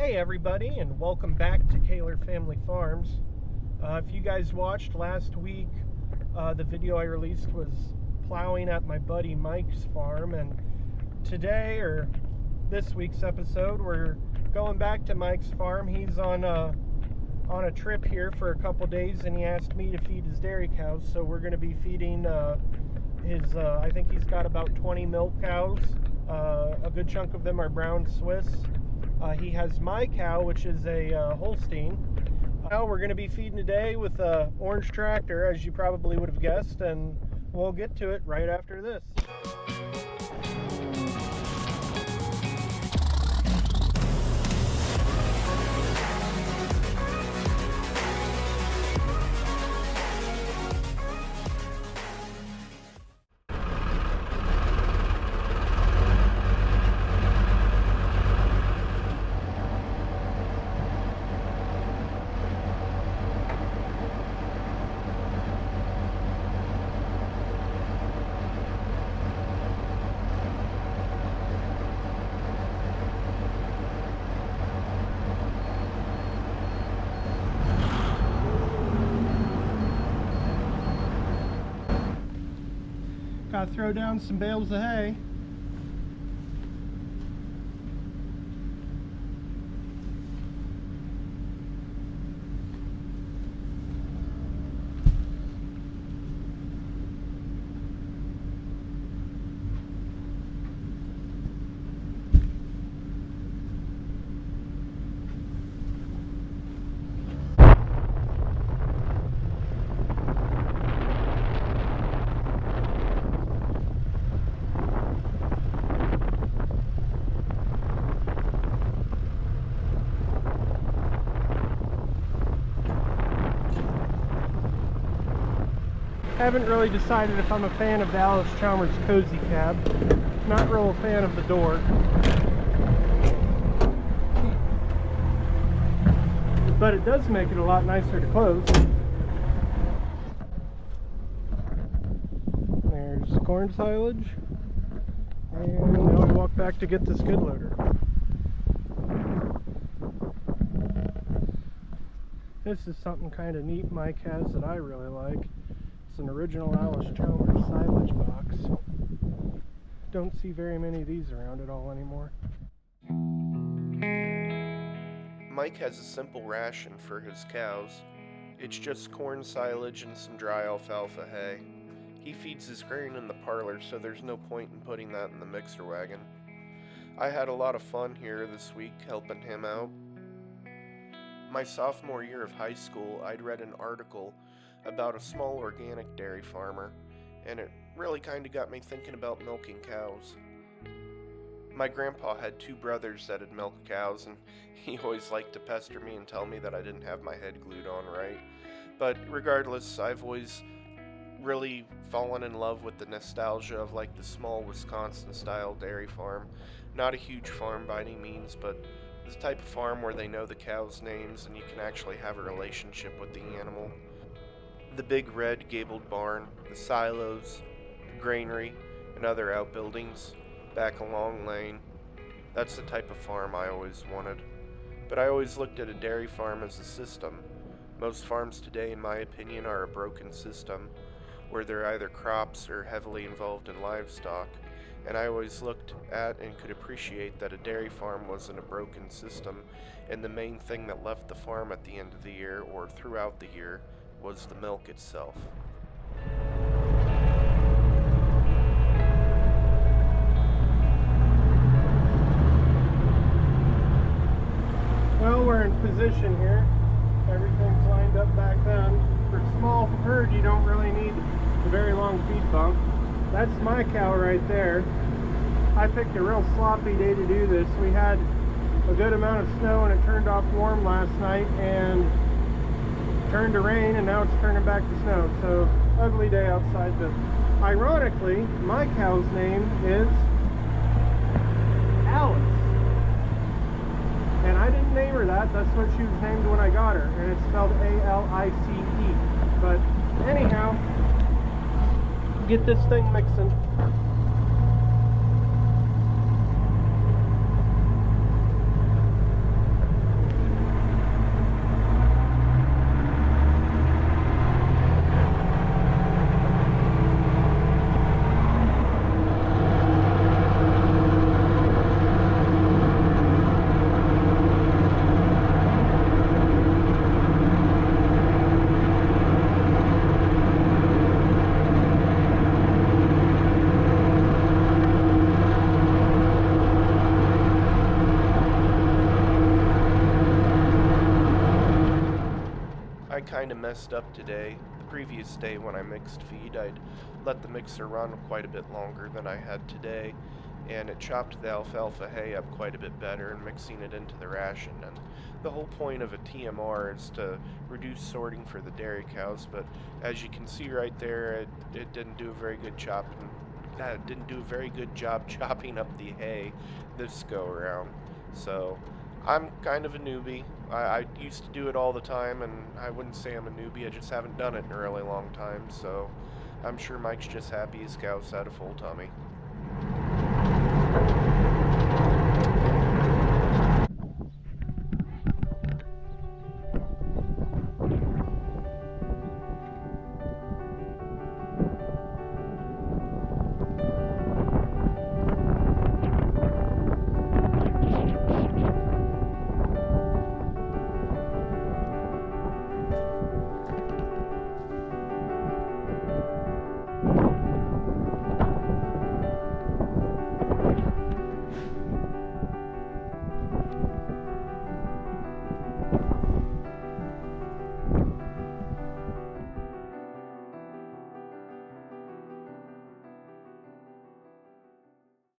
Hey everybody, and welcome back to Kaler Family Farms. If you guys watched last week, the video I released was plowing at my buddy Mike's farm, and today, or this week's episode, we're going back to Mike's farm. He's on a trip here for a couple days, and he asked me to feed his dairy cows, so we're going to be feeding his, I think he's got about 20 milk cows. A good chunk of them are brown Swiss. He has my cow, which is a Holstein. Now we're going to be feeding today with a orange tractor, as you probably would have guessed, and we'll get to it right after this. Gotta throw down some bales of hay. Haven't really decided if I'm a fan of the Allis-Chalmers cozy cab. Not real a fan of the door. But it does make it a lot nicer to close. There's corn silage. And now we walk back to get the skid loader. This is something kind of neat Mike has that I really like. It's an original Allis-Chalmers silage box. Don't see very many of these around at all anymore. Mike has a simple ration for his cows. It's just corn silage and some dry alfalfa hay. He feeds his grain in the parlor, so there's no point in putting that in the mixer wagon. I had a lot of fun here this week helping him out. My sophomore year of high school, I'd read an article about a small organic dairy farmer, and it really kind of got me thinking about milking cows. My grandpa had two brothers that had milked cows, and he always liked to pester me and tell me that I didn't have my head glued on right. But regardless, I've always really fallen in love with the nostalgia of like the small Wisconsin-style dairy farm. Not a huge farm by any means, but the type of farm where they know the cows' names and you can actually have a relationship with the animal. The big red gabled barn, the silos, the granary, and other outbuildings back a long lane. That's the type of farm I always wanted. But I always looked at a dairy farm as a system. Most farms today, in my opinion, are a broken system, where they're either crops or heavily involved in livestock. And I always looked at and could appreciate that a dairy farm wasn't a broken system, and the main thing that left the farm at the end of the year or throughout the year was the milk itself. Well, we're in position here. Everything's lined up back then. For a small herd, you don't really need a very long feed bump. That's my cow right there. I picked a real sloppy day to do this. We had a good amount of snow and it turned off warm last night and turned to rain, and now it's turning back to snow. So ugly day outside. But ironically, my cow's name is Alice, and I didn't name her that. That's what she was named when I got her, and it's spelled A-L-I-C-E. But anyhow, get this thing mixing. I kind of messed up today. The previous day when I mixed feed, I'd let the mixer run quite a bit longer than I had today, and it chopped the alfalfa hay up quite a bit better and mixing it into the ration. And the whole point of a TMR is to reduce sorting for the dairy cows, but as you can see right there, it didn't do a very good job chopping up the hay this go around. So I'm kind of a newbie. I used to do it all the time, and I wouldn't say I'm a newbie, I just haven't done it in a really long time, so I'm sure Mike's just happy his cows had a full tummy.